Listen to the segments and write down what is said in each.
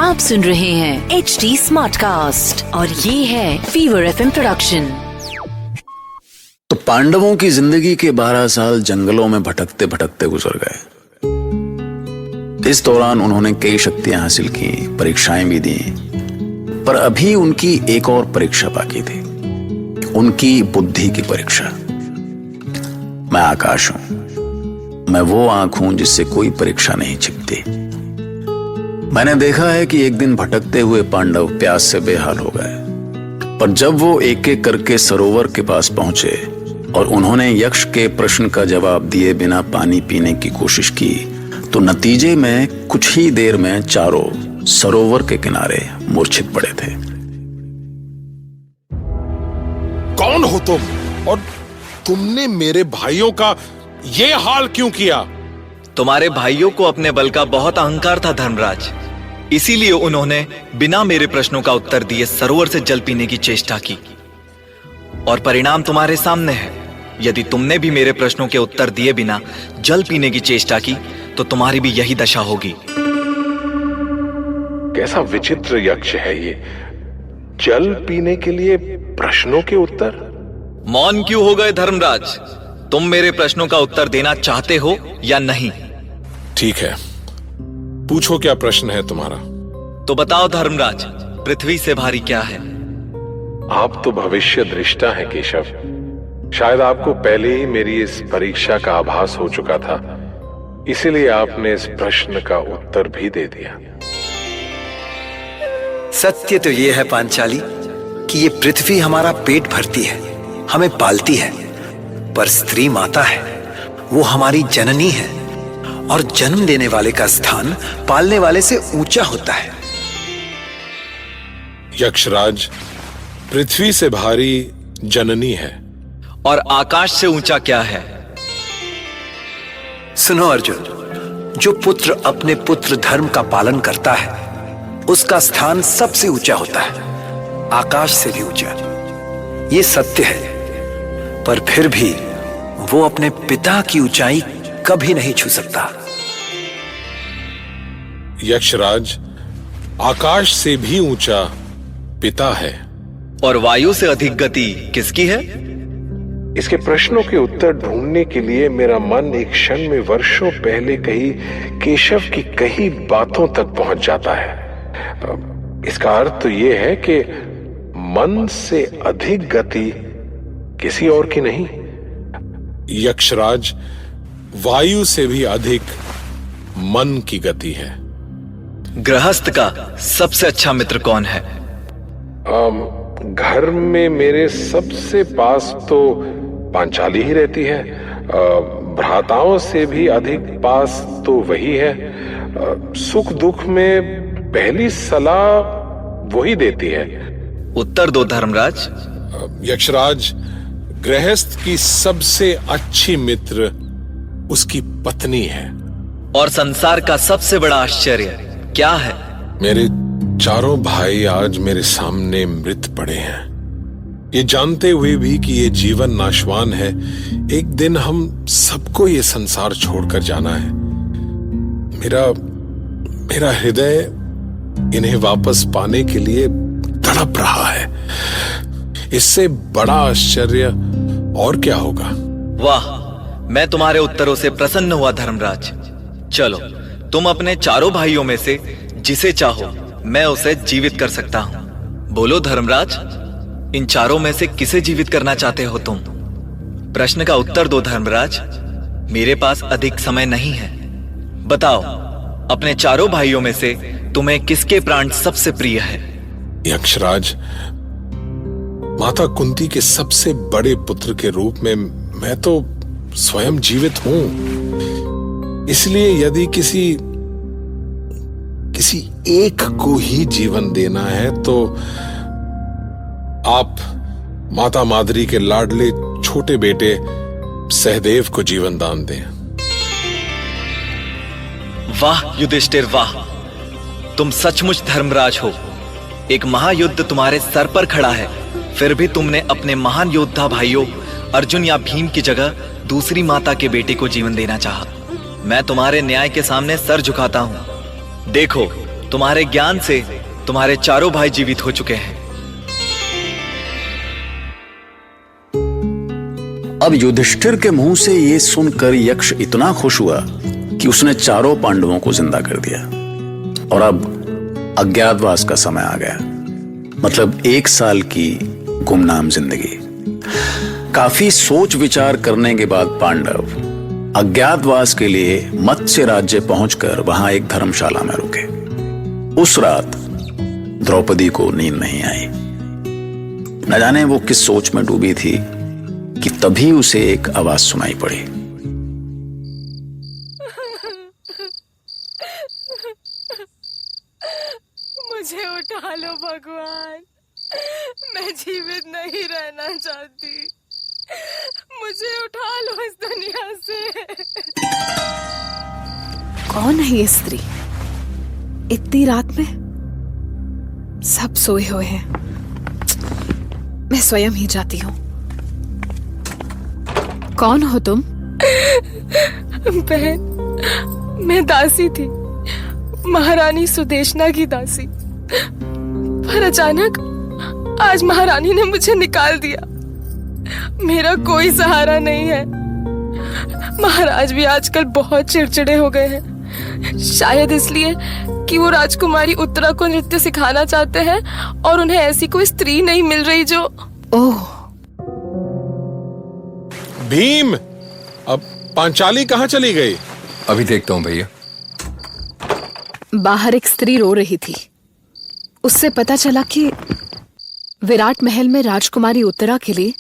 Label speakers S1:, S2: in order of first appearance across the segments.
S1: आप सुन रहे हैं HD स्मार्ट कास्ट और ये है फीवर FM प्रोडक्शन।
S2: तो पांडवों की जिंदगी के 12 साल जंगलों में भटकते भटकते गुजर गए। इस दौरान उन्होंने कई शक्तियां हासिल की, परीक्षाएं भी दी, पर अभी उनकी एक और परीक्षा बाकी थी, उनकी बुद्धि की परीक्षा। मैं आकाश हूं, मैं वो आंख हूं जिससे कोई परीक्षा नहीं छिपती। मैंने देखा है कि एक दिन भटकते हुए पांडव प्यास से बेहाल हो गए, पर जब वो एक एक करके सरोवर के पास पहुंचे और उन्होंने यक्ष के प्रश्न का जवाब दिए बिना पानी पीने की कोशिश की, तो नतीजे में कुछ ही देर में चारों सरोवर के किनारे मूर्छित पड़े थे।
S3: कौन हो तुम और तुमने मेरे भाइयों का ये हाल क्यों किया?
S4: तुम्हारे भाइयों को अपने बल का बहुत अहंकार था धर्मराज, इसीलिए उन्होंने बिना मेरे प्रश्नों का उत्तर दिए सरोवर से जल पीने की चेष्टा की, और परिणाम तुम्हारे सामने है। यदि तुमने भी मेरे प्रश्नों के उत्तर दिए बिना जल पीने की चेष्टा की तो तुम्हारी भी यही दशा होगी।
S3: कैसा विचित्र यक्ष है ये, जल पीने के लिए प्रश्नों के उत्तर?
S4: मौन क्यों हो गए धर्मराज? तुम मेरे प्रश्नों का उत्तर देना चाहते हो या नहीं?
S3: ठीक है, पूछो क्या प्रश्न है तुम्हारा।
S4: तो बताओ धर्मराज, पृथ्वी से भारी क्या है?
S3: आप तो भविष्य दृष्टा हैं केशव, शायद आपको पहले ही मेरी इस परीक्षा का आभास हो चुका था, इसीलिए आपने इस प्रश्न का उत्तर भी दे दिया।
S5: सत्य तो यह है पांचाली कि ये पृथ्वी हमारा पेट भरती है, हमें पालती है, पर स्त्री माता है, वो हमारी जननी है, और जन्म देने वाले का स्थान पालने वाले से ऊंचा होता है।
S3: यक्षराज, पृथ्वी से भारी जननी है,
S4: और आकाश से ऊंचा क्या है?
S5: सुनो अर्जुन, जो पुत्र अपने पुत्र धर्म का पालन करता है उसका स्थान सबसे ऊंचा होता है, आकाश से भी ऊंचा। ये सत्य है, पर फिर भी वो अपने पिता की ऊंचाई कभी नहीं छू सकता।
S3: यक्षराज, आकाश से भी ऊंचा पिता है।
S4: और वायु से अधिक गति किसकी है?
S3: इसके प्रश्नों के उत्तर ढूंढने के लिए मेरा मन एक क्षण में वर्षों पहले कही केशव की कही बातों तक पहुंच जाता है। इसका अर्थ तो यह है कि मन से अधिक गति किसी और की नहीं। यक्षराज, वायु से भी अधिक मन की गति है।
S4: गृहस्थ का सबसे अच्छा मित्र कौन है?
S3: घर में मेरे सबसे पास तो पांचाली ही रहती है। भ्राताओं से भी अधिक पास तो वही है। सुख दुख में पहली सलाह वही देती है।
S4: उत्तर दो धर्मराज।
S3: यक्षराज, गृहस्थ की सबसे अच्छी मित्र उसकी पत्नी है।
S4: और संसार का सबसे बड़ा आश्चर्य क्या है?
S3: मेरे चारों भाई आज मेरे सामने मृत पड़े हैं, ये जानते हुए भी कि ये जीवन नाशवान है। एक दिन हम सबको ये संसार छोड़कर जाना है। मेरा हृदय इन्हें वापस पाने के लिए तड़प रहा है। इससे बड़ा आश्चर्य और क्या होगा?
S4: वाह, मैं तुम्हारे उत्तरों से प्रसन्न हुआ धर्मराज। चलो, तुम अपने चारों भाइयों में से जिसे चाहो मैं उसे जीवित कर सकता हूं। बोलो धर्मराज, इन चारों में से किसे जीवित करना चाहते हो तुम? प्रश्न का उत्तर दो धर्मराज, मेरे पास अधिक समय नहीं है। बताओ, अपने चारों भाइयों में से तुम्हें किसके प्राण सबसे प्रिय है?
S3: यक्षराज, माता कुंती के सबसे बड़े पुत्र के रूप में मैं तो स्वयं जीवित हूं, इसलिए यदि किसी एक को ही जीवन देना है तो आप माता माद्री के लाडले छोटे बेटे सहदेव को जीवन दान दें।
S4: वाह युधिष्ठिर, वाह, तुम सचमुच धर्मराज हो। एक महायुद्ध तुम्हारे सर पर खड़ा है, फिर भी तुमने अपने महान योद्धा भाइयों अर्जुन या भीम की जगह दूसरी माता के बेटे को जीवन देना चाहा। मैं तुम्हारे न्याय के सामने सर झुकाता हूं। देखो, तुम्हारे ज्ञान से तुम्हारे चारों भाई जीवित हो चुके हैं।
S2: अब युधिष्ठिर के मुंह से ये सुनकर यक्ष इतना खुश हुआ कि उसने चारों पांडवों को जिंदा कर दिया। और अब अज्ञातवास का समय आ गया, मतलब 1 साल की गुमनाम जिंदगी। काफी सोच विचार करने के बाद पांडव अज्ञातवास के लिए मत्स्य राज्य पहुंचकर वहां एक धर्मशाला में रुके। उस रात द्रौपदी को नींद नहीं आई। न जाने वो किस सोच में डूबी थी कि तभी उसे एक आवाज सुनाई पड़ी।
S6: मुझे उठा लो भगवान, मैं जीवित नहीं रहना चाहती, मुझे उठा लो इस दुनिया से।
S7: कौन है ये स्त्री? इतनी रात में सब सोए हुए हैं, मैं स्वयं ही जाती हूँ। कौन हो तुम?
S6: बहन, मैं दासी थी, महारानी सुदेशना की दासी। पर अचानक आज महारानी ने मुझे निकाल दिया। मेरा कोई सहारा नहीं है। महाराज भी आजकल बहुत चिड़चिड़े हो गए हैं, शायद इसलिए कि वो राजकुमारी उत्तरा को नृत्य सिखाना चाहते हैं और उन्हें ऐसी कोई स्त्री नहीं मिल रही जो।
S7: ओह,
S3: भीम, अब पांचाली कहाँ चली गई?
S8: अभी देखता हूँ भैया।
S7: बाहर एक स्त्री रो रही थी। उससे पता चला कि विराट महल में राजकुमारी उत्तरा के लिए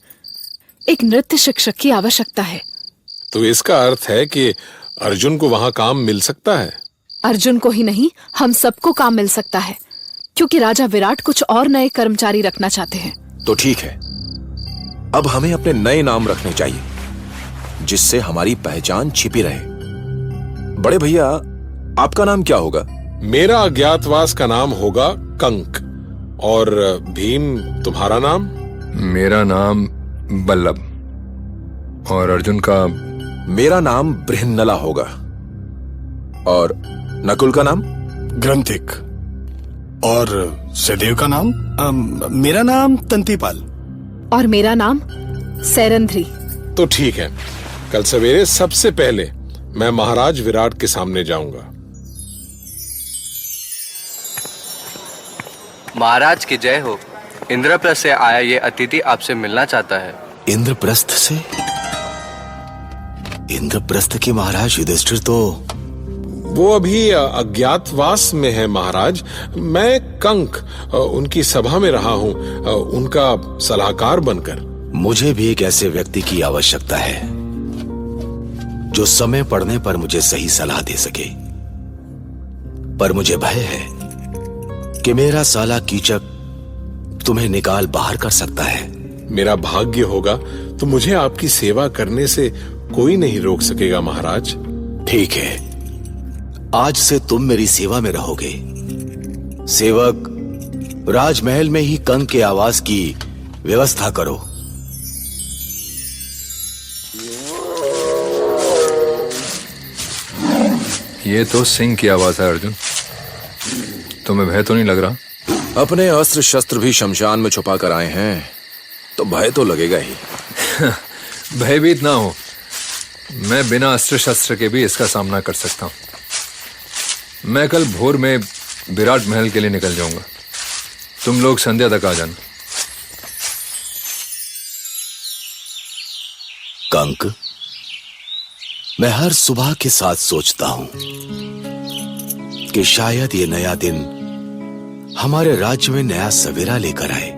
S7: एक नृत्य शिक्षक की आवश्यकता है।
S3: तो इसका अर्थ है कि अर्जुन को वहां काम मिल सकता है।
S7: अर्जुन को ही नहीं, हम सबको काम मिल सकता है, क्योंकि राजा विराट कुछ और नए कर्मचारी रखना चाहते हैं।
S9: तो ठीक है, अब हमें अपने नए नाम रखने चाहिए जिससे हमारी पहचान छिपी रहे। बड़े भैया, आपका नाम क्या होगा?
S3: मेरा अज्ञातवास का नाम होगा कंक। और भीम, तुम्हारा नाम?
S8: मेरा नाम बल्लभ। और अर्जुन का?
S9: मेरा नाम बृहन्नला होगा। और नकुल का नाम?
S10: ग्रंथिक। और सहदेव का नाम? मेरा नाम तंतीपाल।
S7: और मेरा नाम सैरंध्री।
S3: तो ठीक है, कल सवेरे सबसे पहले मैं महाराज विराट के सामने जाऊंगा।
S11: महाराज की जय हो। इंद्रप्रस्थ से आया ये अतिथि आपसे मिलना चाहता है।
S9: इंद्रप्रस्थ से? इंद्रप्रस्थ के महाराज युधिष्ठिर तो
S3: वो अभी अज्ञातवास में है महाराज। मैं कंक उनकी सभा में रहा हूँ, उनका सलाहकार बनकर।
S9: मुझे भी एक ऐसे व्यक्ति की आवश्यकता है जो समय पड़ने पर मुझे सही सलाह दे सके। पर मुझे भय है कि मेरा साला कीचक तुम्हें निकाल बाहर कर सकता है।
S3: मेरा भाग्य होगा तो मुझे आपकी सेवा करने से कोई नहीं रोक सकेगा महाराज।
S9: ठीक है, आज से तुम मेरी सेवा में रहोगे। सेवक, राजमहल में ही कंक के आवास की व्यवस्था करो।
S8: ये तो सिंह की आवाज है अर्जुन। तुम्हें भय तो नहीं लग रहा?
S9: अपने अस्त्र शस्त्र भी शमशान में छुपा कर आए हैं तो भय तो लगेगा ही।
S8: भयभीत ना हो, मैं बिना अस्त्र शस्त्र के भी इसका सामना कर सकता हूं। मैं कल भोर में विराट महल के लिए निकल जाऊंगा। तुम लोग संध्या तक आ जाना।
S9: कंक, मैं हर सुबह के साथ सोचता हूं कि शायद ये नया दिन हमारे राज्य में नया सवेरा लेकर आए,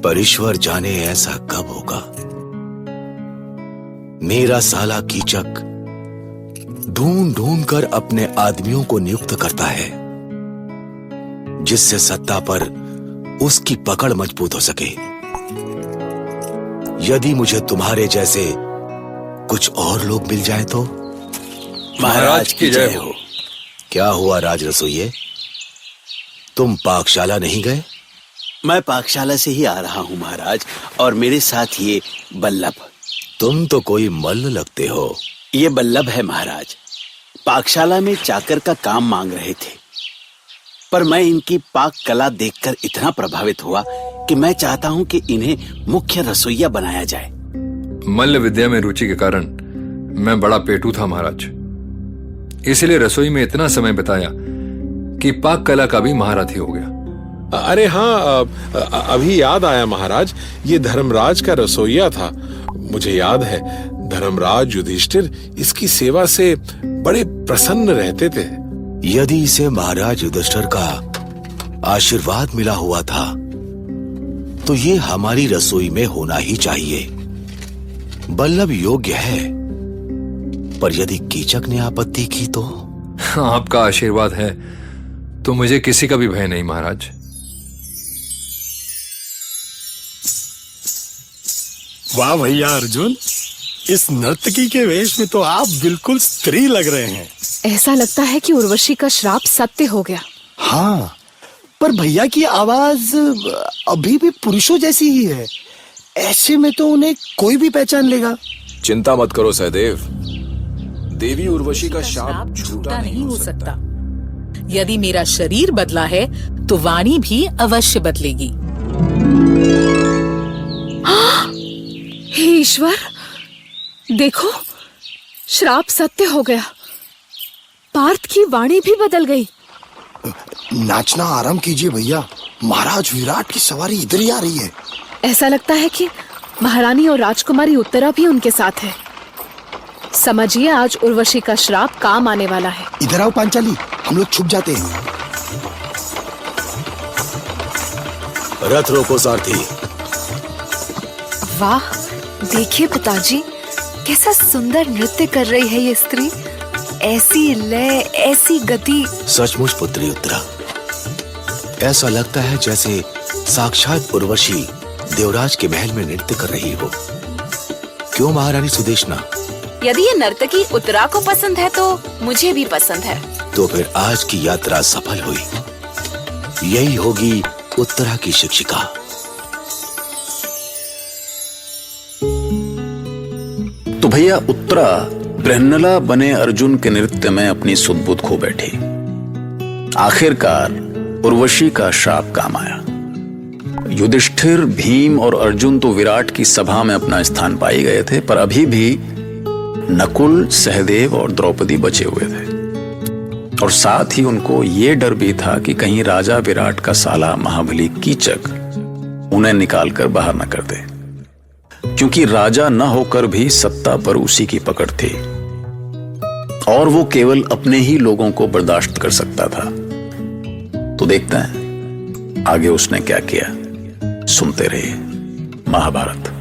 S9: पर ईश्वर जाने ऐसा कब होगा। मेरा साला कीचक ढूंढ ढूंढ कर अपने आदमियों को नियुक्त करता है जिससे सत्ता पर उसकी पकड़ मजबूत हो सके। यदि मुझे तुम्हारे जैसे कुछ और लोग मिल जाए तो।
S8: महाराज की जय हो।
S9: क्या हुआ राज रसोइये, तुम पाकशाला नहीं गए?
S12: मैं पाकशाला से ही आ रहा हूँ महाराज, और मेरे साथ ये बल्लभ।
S9: तुम तो कोई मल्ल लगते हो।
S12: ये बल्लभ है महाराज, पाकशाला में चाकर का काम मांग रहे थे, पर मैं इनकी पाक कला देखकर इतना प्रभावित हुआ कि मैं चाहता हूं कि इन्हें मुख्य रसोइया बनाया जाए।
S8: मल्ल विद्या में रुचि के कारण मैं बड़ा पेटू था महाराज, इसलिए रसोई में इतना समय बिताया कि पाक कला का भी महारथी हो गया।
S3: अरे हाँ, अभी याद आया महाराज, ये धर्मराज का रसोइया था। मुझे याद है धर्मराज युधिष्ठिर इसकी सेवा से बड़े प्रसन्न रहते थे।
S9: यदि इसे महाराज युधिष्ठिर का आशीर्वाद मिला हुआ था तो ये हमारी रसोई में होना ही चाहिए। बल्लभ योग्य है, पर यदि कीचक ने आपत्ति की तो?
S8: आपका आशीर्वाद है तो मुझे किसी का भी भय नहीं महाराज।
S10: वाह भैया अर्जुन, इस नर्तकी के वेश में तो आप बिल्कुल स्त्री लग रहे हैं।
S7: ऐसा लगता है कि उर्वशी का श्राप सत्य हो गया।
S10: हाँ, पर भैया की आवाज अभी भी पुरुषों जैसी ही है। ऐसे में तो उन्हें कोई भी पहचान लेगा।
S9: चिंता मत करो सहदेव, देवी उर्वशी का शाप झूठा नहीं हो सकता।
S13: यदि मेरा शरीर बदला है तो वाणी भी अवश्य बदलेगी।
S7: हे ईश्वर, देखो श्राप सत्य हो गया। पार्थ की वाणी भी बदल गई।
S10: नाचना आराम कीजिए भैया, महाराज विराट की सवारी इधर ही आ रही है।
S7: ऐसा लगता है कि महारानी और राजकुमारी उत्तरा भी उनके साथ है। समझिए आज उर्वशी का श्राप काम आने वाला है।
S10: इधर आओ पांचाली, हम लोग छुप जाते हैं।
S9: रथ रोको सारथी।
S1: वाह, देखिए पिताजी, कैसा सुंदर नृत्य कर रही है ये स्त्री। ऐसी लय, ऐसी गति।
S9: सचमुच पुत्री उत्तरा, ऐसा लगता है जैसे साक्षात उर्वशी देवराज के महल में नृत्य कर रही हो। क्यों महारानी सुदेशना?
S1: यदि ये नर्तकी उत्तरा को पसंद है तो मुझे भी पसंद है।
S9: तो फिर आज की यात्रा सफल हुई। यही होगी उत्तरा की शिक्षिका।
S2: तो भैया उत्तरा बृहन्नला बने अर्जुन के नृत्य में अपनी सुध-बुध खो बैठी। आखिरकार उर्वशी का श्राप काम आया। युधिष्ठिर, भीम और अर्जुन तो विराट की सभा में अपना स्थान पाए गए थे, पर अभी भी नकुल, सहदेव और द्रौपदी बचे हुए थे। और साथ ही उनको ये डर भी था कि कहीं राजा विराट का साला महाबली कीचक उन्हें निकालकर बाहर न कर दे, क्योंकि राजा न होकर भी सत्ता पर उसी की पकड़ थी और वो केवल अपने ही लोगों को बर्दाश्त कर सकता था। तो देखते हैं आगे उसने क्या किया। सुनते रहिए महाभारत।